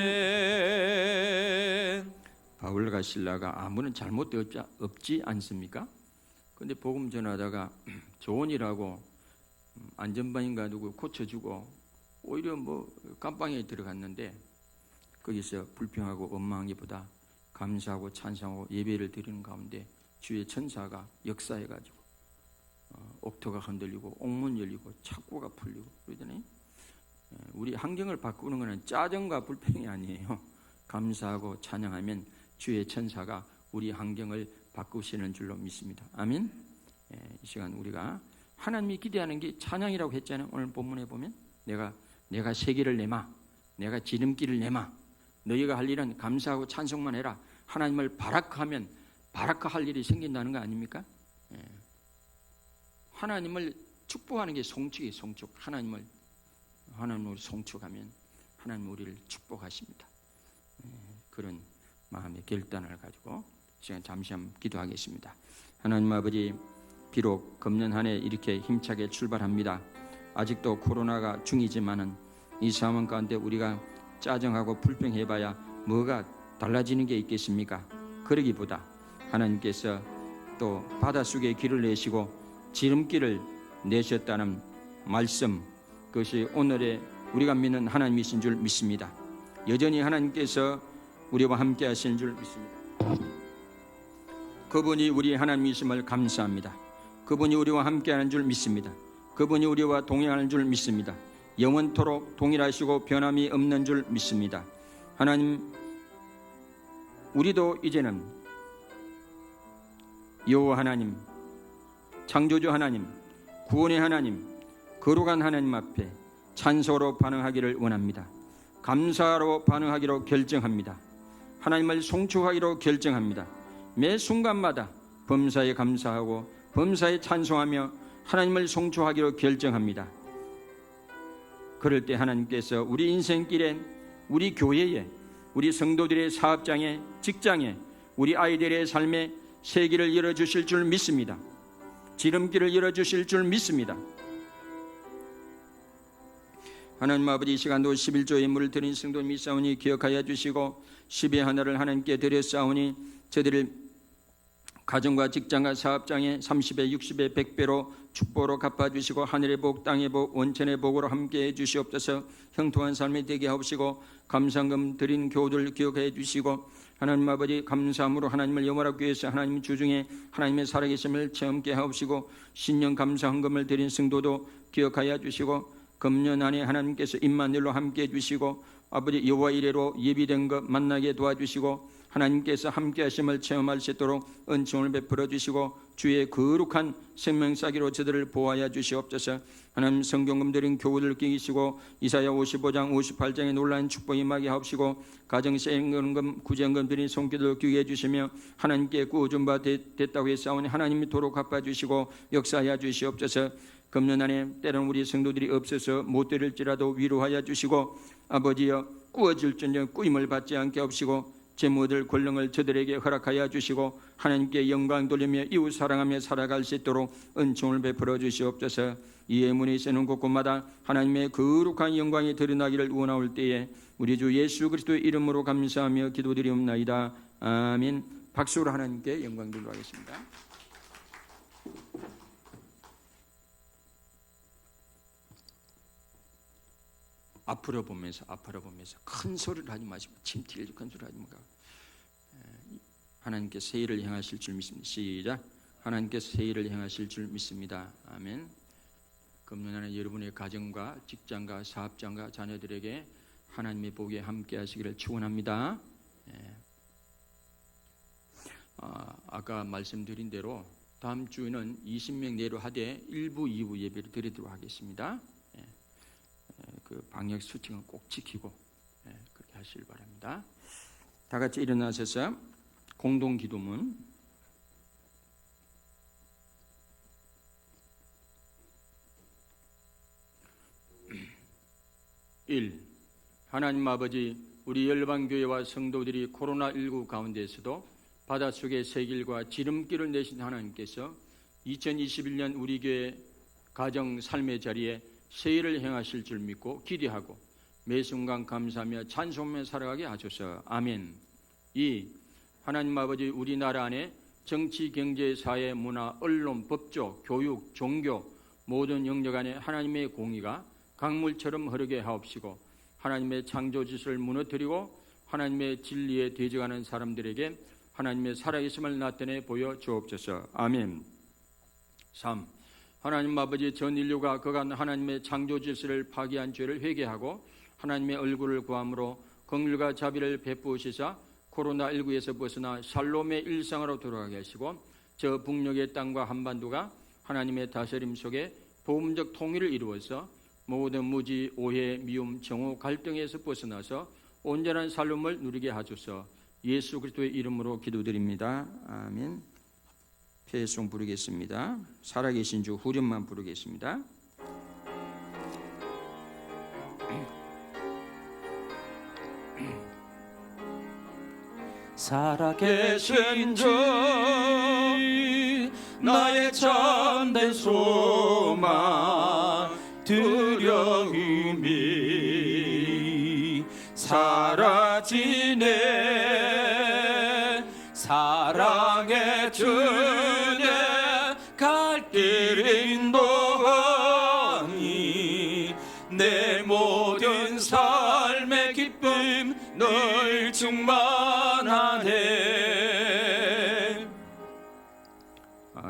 Speaker 1: 바울과 신라가 아무런 잘못도 없지 않습니까? 근데 복음 전하다가 조언이라고 안전반인가 누구 고쳐주고 오히려 뭐 깜빵에 들어갔는데 거기서 불평하고 원망하기보다 감사하고 찬송하고 예배를 드리는 가운데 주의 천사가 역사해가지고 옥토가 흔들리고 옥문 열리고 착고가 풀리고 그러더니 우리 환경을 바꾸는 것은 짜증과 불평이 아니에요. 감사하고 찬양하면 주의 천사가 우리 환경을 바꾸시는 줄로 믿습니다. 아멘. 이 시간 우리가 하나님이 기대하는 게 찬양이라고 했잖아요. 오늘 본문에 보면 내가 세기를 내마, 내가 지름길을 내마. 너희가 할 일은 감사하고 찬송만 해라. 하나님을 바라크하면 바라크할 일이 생긴다는 거 아닙니까? 하나님을 축복하는 게 송축이에요. 송축. 하나님을 송축하면 하나님 우리를 축복하십니다. 그런 마음의 결단을 가지고 시간 잠시 한번 기도하겠습니다. 하나님 아버지, 비록 금년 한 해 이렇게 힘차게 출발합니다. 아직도 코로나가 중이지만은 이 상황 가운데 우리가 짜증하고 불평해봐야 뭐가 달라지는 게 있겠습니까? 그러기보다 하나님께서 또 바닷속에 길을 내시고 지름길을 내셨다는 말씀, 그것이 오늘의 우리가 믿는 하나님이신 줄 믿습니다. 여전히 하나님께서 우리와 함께 하시는 줄 믿습니다. 그분이 우리 하나님이심을 감사합니다. 그분이 우리와 함께하는 줄 믿습니다. 그분이 우리와 동행하는 줄 믿습니다. 영원토록 동일하시고 변함이 없는 줄 믿습니다. 하나님, 우리도 이제는 여호와 하나님, 창조주 하나님, 구원의 하나님, 거룩한 하나님 앞에 찬송으로 반응하기를 원합니다. 감사로 반응하기로 결정합니다. 하나님을 송축하기로 결정합니다. 매 순간마다 범사에 감사하고 범사에 찬송하며 하나님을 송축하기로 결정합니다. 그럴 때 하나님께서 우리 인생길에, 우리 교회에, 우리 성도들의 사업장에, 직장에, 우리 아이들의 삶에 새 길을 열어주실 줄 믿습니다. 지름길을 열어주실 줄 믿습니다. 하나님 아버지, 이 시간도 11조의 예물을 드린 성도님이 싸우니 기억하여 주시고 10의 하나를 하나님께 드렸사오니 저들을 가정과 직장과 사업장에 30배, 60배, 100배로 축복으로 갚아주시고 하늘의 복, 땅의 복, 원천의 복으로 함께해 주시옵소서. 형통한 삶이 되게 하옵시고 감사금 드린 교우들 기억해 주시고 하나님 아버지, 감사함으로 하나님을 영원하기 위해서 하나님 주중에 하나님의 살아계심을 체험케 하옵시고 신년 감사 헌금을 드린 성도도 기억하여 주시고 금년 안에 하나님께서 임마누엘로 함께해 주시고 아버지 여호와 이레로 예비된 것 만나게 도와주시고 하나님께서 함께 하심을 체험할 수 있도록 은총을 베풀어 주시고 주의 거룩한 생명사기로 저들을 보호하여 주시옵소서. 하나님 성경금 드린 교우들 끼시고 이사야 55장 58장의 놀라운 축복이 임하게 하옵시고 가정세금금 구제금 드린 손길을 귀게 해주시며 하나님께 구워준 바 됐다고 했사오니 하나님이 도로 갚아주시고 역사하여 주시옵소서. 금년 안에 때로는 우리 성도들이 없어서 못 드릴지라도 위로하여 주시고 아버지여 구워질전정 꾸임을 받지 않게 하옵시고 제 모든 권능을 저들에게 허락하여 주시고 하나님께 영광 돌리며 이웃 사랑하며 살아갈 수 있도록 은총을 베풀어 주시옵소서. 이의 문이 세는 곳곳마다 하나님의 거룩한 영광이 드러나기를 원하올 때에 우리 주 예수 그리스도의 이름으로 감사하며 기도드리옵나이다. 아멘. 박수로 하나님께 영광 돌리도록 하겠습니다. 앞으로 보면서 큰 소리를 하지 마시고 침 튀기지 큰 소리를 하지 말고 하나님께서 새 일을 행하실 줄 믿습니다. 시작. 하나님께서 새 일을 행하실 줄 믿습니다. 아멘. 금년 안에 여러분의 가정과 직장과 사업장과 자녀들에게 하나님의 복에 함께 하시기를 축원합니다. 아까 말씀드린 대로 다음 주에는 20명 내로 하되 1부, 2부 예배를 드리도록 하겠습니다. 그 방역 수칙은 꼭 지키고 그렇게 하시길 바랍니다. 다 같이 일어나셔서 공동 기도문. 1. 하나님 아버지, 우리 열방교회와 성도들이 코로나19 가운데서도 바닷속의 새길과 지름길을 내신 하나님께서 2021년 우리 교회 가정 삶의 자리에 새 일을 행하실 줄 믿고 기대하고 매 순간 감사하며 찬송하며 살아가게 하소서. 아멘. 2. 하나님 아버지, 우리나라 안에 정치, 경제, 사회, 문화, 언론, 법조, 교육, 종교 모든 영역 안에 하나님의 공의가 강물처럼 흐르게 하옵시고 하나님의 창조 질서를 무너뜨리고 하나님의 진리에 대적하는 사람들에게 하나님의 살아계심을 나타내 보여 주옵소서. 아멘. 3. 하나님 아버지, 전 인류가 그간 하나님의 창조 질서를 파괴한 죄를 회개하고 하나님의 얼굴을 구함으로 긍휼과 자비를 베푸시사 코로나19에서 벗어나 샬롬의 일상으로 돌아가게 하시고 저 북녘의 땅과 한반도가 하나님의 다스림 속에 복음적 통일을 이루어서 모든 무지, 오해, 미움, 정오, 갈등에서 벗어나서 온전한 살림을 누리게 하소서. 예수 그리스도의 이름으로 기도드립니다. 아멘. 피해송 부르겠습니다. 살아계신 주 후렴만 부르겠습니다.
Speaker 2: 살아계신 주 나의 참된 소망 두려움이 사라지네. 사랑의 주님 갈 길 인도하니 내 모든 삶의 기쁨 널 충만하네.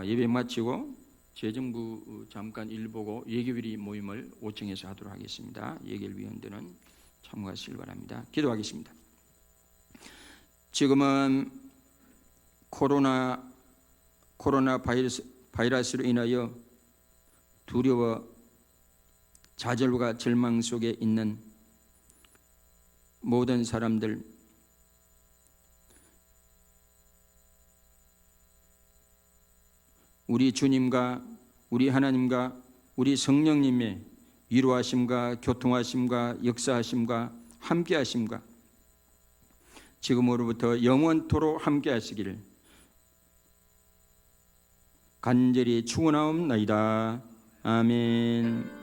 Speaker 1: 예배 마치고 재정부 잠깐 일 보고 예결위 모임을 5층에서 하도록 하겠습니다. 예결위원들은 참가하시길 바랍니다. 기도하겠습니다. 지금은 코로나 바이러스로 인하여 두려워 좌절과 절망 속에 있는 모든 사람들, 우리 주님과 우리 하나님과 우리 성령님의 위로하심과 교통하심과 역사하심과 함께하심과 지금으로부터 영원토록 함께하시기를 간절히 축원하옵나이다. 아멘.